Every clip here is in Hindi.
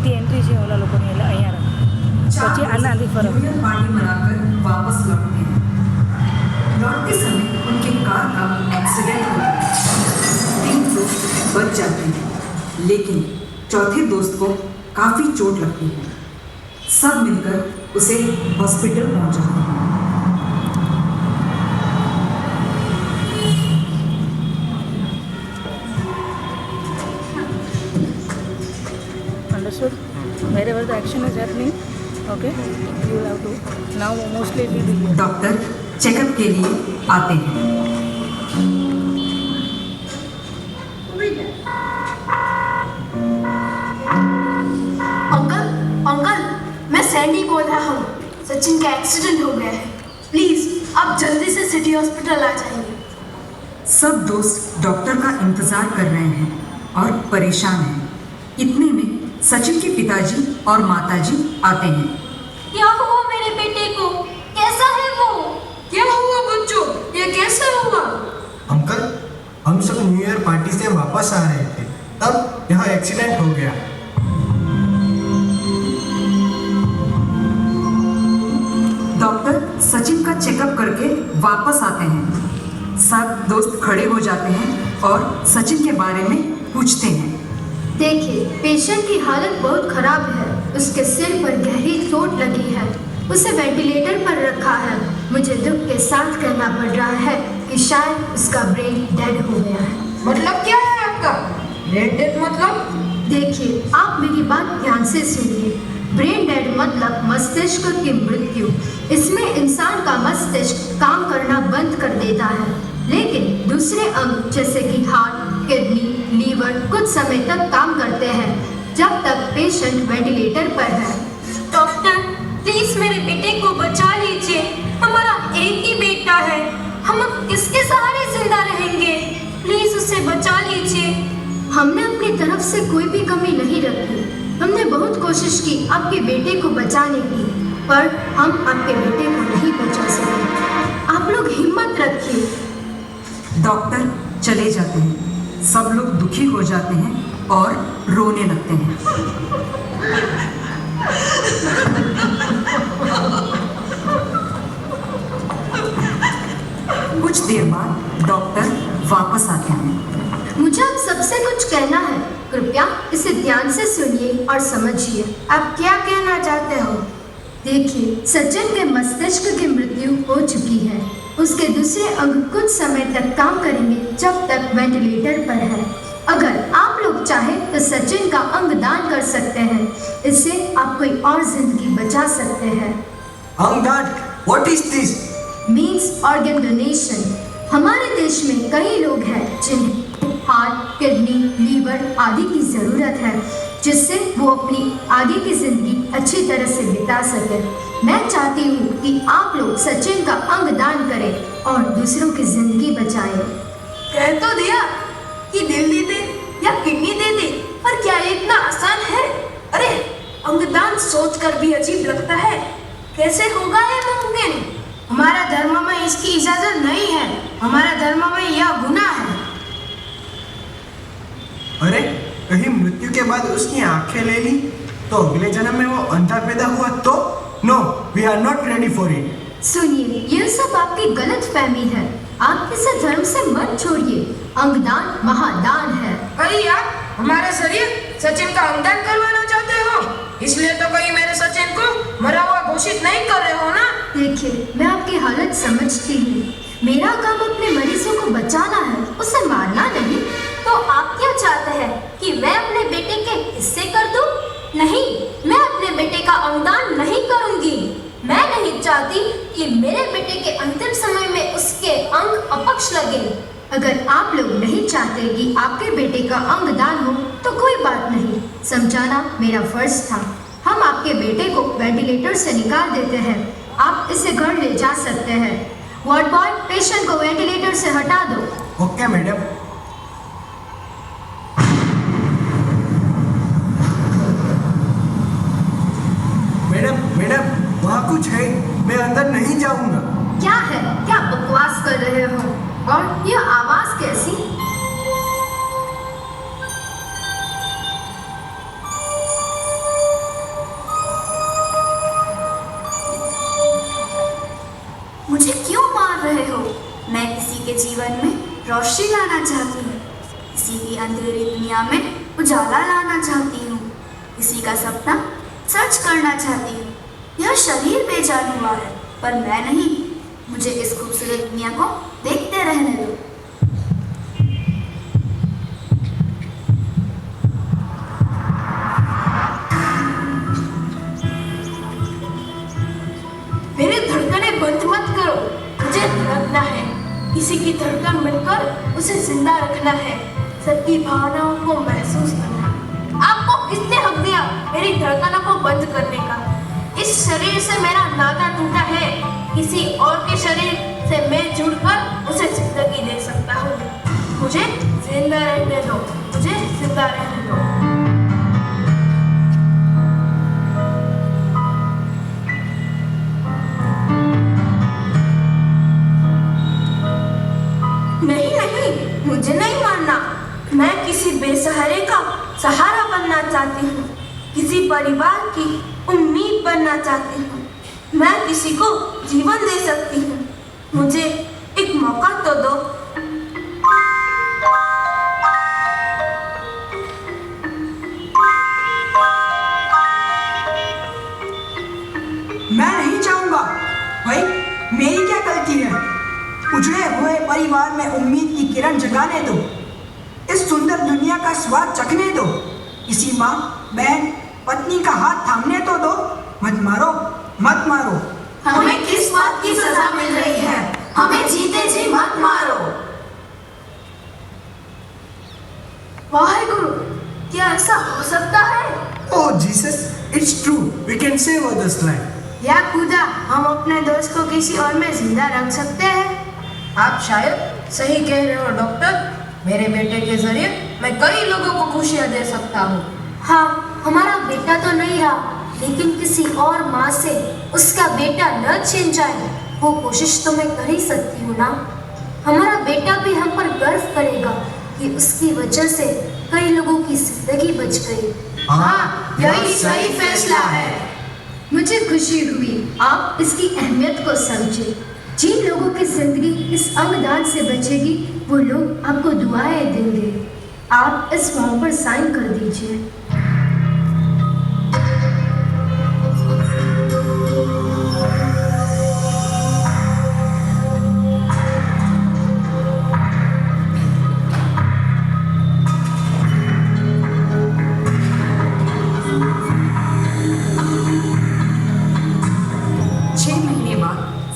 ત્યાંથી એન્ટ્રી છે ઓલા લોકોની, એટલે અહીંયા રાખે પછી આનાથી ફરક पार्टी मनाकर वापस लौटते हैं। लौटते समय उनके कार का एक्सीडेंट होता है। 3 लोग बच जाते हैं, लेकिन चौथे दोस्त को काफी चोट लगती है। सब मिलकर उसे हॉस्पिटल पहुंचाते हैं। Understood? Wherever the action is happening, okay, you will have to now mostly it will be here. Doctor checkup के लिए आते हैं। अंकल अंकल, मैं सैंडी बोल रहा हूँ। सचिन का एक्सीडेंट हो गया है, प्लीज आप जल्दी से सिटी हॉस्पिटल आ जाइए। सब दोस्त डॉक्टर का इंतजार कर रहे हैं और परेशान हैं। इतने में सचिन के पिताजी और माताजी आते हैं। क्या हुआ मेरे बेटे को? कैसा है वो? क्या हुआ बच्चों, ये कैसे हुआ? अंकल, हम सब न्यू ईयर पार्टी से वापस आ रहे थे, तब यहाँ एक्सीडेंट हो गया। डॉक्टर सचिन का चेकअप करके वापस आते हैं। सब दोस्त खड़े हो जाते हैं और सचिन के बारे में पूछते हैं। देखिए, पेशेंट की हालत बहुत खराब है। उसके सिर पर गहरी चोट लगी है। उसे वेंटिलेटर पर रखा है। मुझे दुख के साथ कहना पड़ रहा है कि शायद उसका ब्रेन डेड हो गया है। मतलब क्या है आपका ब्रेन डेड? मतलब देखिए, आप मेरी बात ध्यान से सुनिए। ब्रेन डेड मतलब मस्तिष्क की मृत्यु। इसमें इंसान का मस्तिष्क काम करना बंद कर देता है, लेकिन दूसरे अंग जैसे कि हार्ट, किडनी, लीवर कुछ समय तक काम करते हैं जब तक पेशेंट वेंटिलेटर पर है। डॉक्टर प्लीज मेरे बेटे को बचा लीजिए। हमारा एक ही बेटा है, हम अब किसके सहारे जिंदा रहेंगे? प्लीज उसे बचा लीजिए। हमने अपनी तरफ से कोई भी कमी नहीं रखी। हमने बहुत कोशिश की आपके बेटे को बचाने की, पर हम आपके बेटे को नहीं बचा सके। आप लोग हिम्मत रखिए। डॉक्टर चले जाते हैं। सब लोग दुखी हो जाते हैं और रोने लगते हैं। कुछ देर बाद डॉक्टर वापस आते हैं। मुझे आप सबसे कुछ कहना है, कृपया इसे ध्यान से सुनिए और समझिए। आप क्या कहना चाहते हो? देखिए, सचिन के मस्तिष्क की मृत्यु हो चुकी है। उसके दूसरे अंग कुछ समय तक काम करेंगे जब तक वेंटिलेटर पर है। अगर आप लोग चाहे तो सचिन का अंग दान कर सकते हैं। इससे आप कोई और जिंदगी बचा सकते हैं। अंग दान? What is this? Means organ donation. हमारे देश में कई लोग हैं जिन्हें हार्ट, किडनी, लीवर आदि की ज़रूरत है, जिससे वो अपनी आगे की ज़िंदगी अच्छी तरह से बिता सके। मैं चाहती हूँ कि आप लोग सचिन का अंग दान करें और दूसरों की ज़िंदगी बचाएं। कह तो दिया कि दिल दे दे या किडनी दे दे, पर क्या ये इतना आसान है? अरे, अंगदान सोचकर भी अजीब लगता है। कैसे होगा ये मुमकिन? हमारा धर्म में इसकी इजाजत नहीं है। हमारा धर्म में यह गुनाह है। अरे, कहीं मृत्यु के बाद उसकी आंखें ले ली तो अगले जन्म में वो अंधा पैदा हुआ तो? No, we are not ready for it. सुनिए, यह सब आपकी गलत फहमी है। आप इसे धर्म से मत छोड़िए। अंगदान महादान है। कहीं आप हमारे शरीर सचिन का अंगदान करवाना चाहते हो, इसलिए तो कहीं मेरे सचिन को मरा हुआ घोषित नहीं कर रहे हो ना? देखिए, मैं आपकी हालत समझती हूँ। मेरा काम अपने मरीजों को बचाना है, उसे मारना नहीं। तो आप क्या चाहते हैं कि मैं अपने बेटे के हिस्से कर दूं? नहीं, मैं अपने बेटे का अंगदान नहीं करूंगी। मैं नहीं चाहती कि मेरे बेटे के अंतिम समय में उसके अंग अपक्ष लगे। अगर आप लोग नहीं चाहते कि आपके बेटे का अंग दान हो तो कोई बात नहीं, समझाना मेरा फर्ज था। हम आपके बेटे को वेंटिलेटर से निकाल देते हैं। आप इसे घर ले जा सकते हैं। वार्ड बॉय, पेशेंट को वेंटिलेटर से हटा दो। Okay madam. मैडम मैडम, वहाँ कुछ है, मैं अंदर नहीं जाऊंगा। क्या है? क्या बकवास कर रहे हो? और यह आवाज कैसी? रोशनी लाना चाहती हूँ, किसी की अंधेरी दुनिया में उजाला लाना चाहती हूँ, किसी का सपना सच करना चाहती हूँ। यह शरीर बेजान हुआ है, पर मैं नहीं। मुझे इस खूबसूरत दुनिया को देखते रहने दो। मेरी धड़कनें बंद मत करो, मुझे धड़कना है। किसी की धड़कन बनकर उसे जिंदा रखना है, सबकी भावनाओं को महसूस करना है। आपको किसने हक दिया मेरी धड़कनों को बंद करने का? इस शरीर से मेरा नाता टूटा है, किसी और के शरीर से मैं जुड़कर उसे जिंदगी दे सकता हूँ। मुझे जिंदा रहने दो, मुझे जिंदा रहने दो। नहीं नहीं, मुझे नहीं मारना। मैं किसी बेसहारे का सहारा बनना चाहती हूँ, किसी परिवार की उम्मीद बनना चाहती हूँ। मैं किसी को जीवन दे सकती हूँ, मुझे एक मौका तो दो। मैं नहीं चाहूंगा। भाई, मेरी क्या गलती है? उजड़े हुए परिवार में उम्मीद की किरण जगाने दो, इस सुंदर दुनिया का स्वाद चखने दो। किसी माँ, बहन, पत्नी का हाथ थामने तो दो। मत मारो, मत मारो। हमें किस बात की सजा मिल रही है? हमें जीते जी मत मारो। वाहेगुरु, क्या ऐसा हो सकता है? Oh Jesus, it's true. We can save others' life. या खुदा, हम अपने दोस्त को किसी और में जिंदा रख सकते हैं। आप शायद सही कह रहे हो डॉक्टर। मेरे बेटे के जरिए मैं कई लोगों को खुशियां दे सकता हूँ। हाँ, हमारा बेटा तो नहीं रहा, लेकिन किसी और माँ से उसका बेटा न छिन जाए, वो कोशिश तो मैं कर ही सकती हूँ ना। हमारा बेटा भी हम पर गर्व करेगा कि उसकी वजह से कई लोगों की जिंदगी बच गई। हाँ, यही सही फैसला है। मुझे खुशी हुई आप इसकी अहमियत को समझे। जिन लोगों की जिंदगी इस अंगदान से बचेगी, वो लोग आपको दुआएं देंगे। आप इस फॉर्म पर साइन कर दीजिए।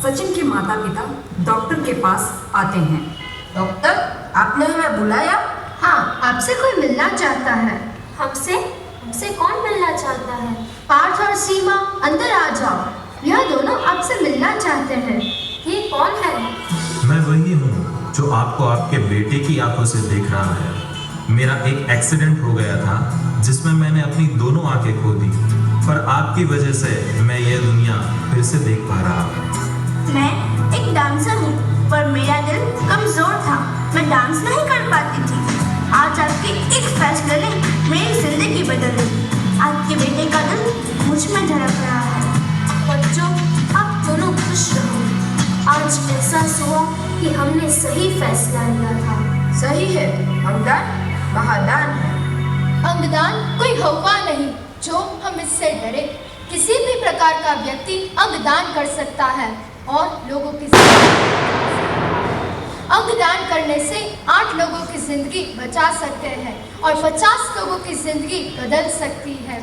सचिन के माता पिता डॉक्टर के पास आते हैं। डॉक्टर, आपने हमें बुलाया? हाँ, आपसे कोई मिलना चाहता है। हमसे हमसे कौन मिलना चाहता है? पार्थ और सीमा, अंदर आ जाओ। यह दोनों आपसे मिलना चाहते हैं। ये कौन है? मैं वही हूँ जो आपको आपके बेटे की आंखों से देख रहा है। मेरा एक एक्सीडेंट हो गया था जिसमें मैंने अपनी दोनों आंखें खो दी, पर आपकी वजह से मैं ये दुनिया फिर से देख पा रहा हूँ। मैं एक डांसर हूँ, पर मेरा दिल कमजोर था, मैं डांस नहीं कर पाती थी। आज आपके एक फैसले ने मेरी जिंदगी बदल दी। आपके बेटे का दिल मुझ में धड़क रहा है। बच्चों, आप दोनों खुश रहो। आज एहसास हुआ कि हमने सही फैसला लिया था। सही है, अंगदान महादान है। अंगदान कोई हवा नहीं जो हम इससे डरे। किसी भी प्रकार का व्यक्ति अंगदान कर सकता है और लोगों की अंगदान करने से 8 लोगों की जिंदगी बचा सकते हैं और 50 लोगों की जिंदगी बदल सकती है।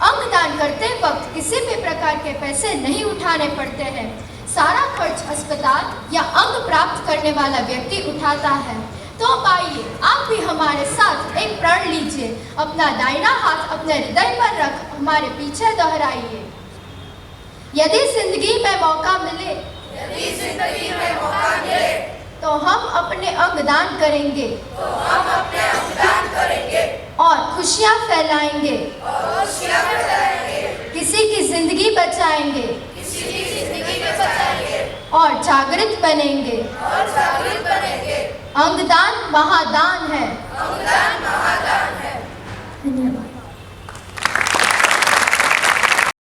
अंगदान करते वक्त किसी भी प्रकार के पैसे नहीं उठाने पड़ते हैं। सारा खर्च अस्पताल या अंग प्राप्त करने वाला व्यक्ति उठाता है। तो अब आइए, आप भी हमारे साथ एक प्रण लीजिए। अपना दाहिना हाथ अपने हृदय पर रख हमारे पीछे दोहराइए। यदि जिंदगी में मौका मिले, तो हम अपने अंगदान करेंगे, और खुशियाँ फैलाएंगे, किसी की जिंदगी बचाएंगे, और जागृत बनेंगे। अंगदान महादान है।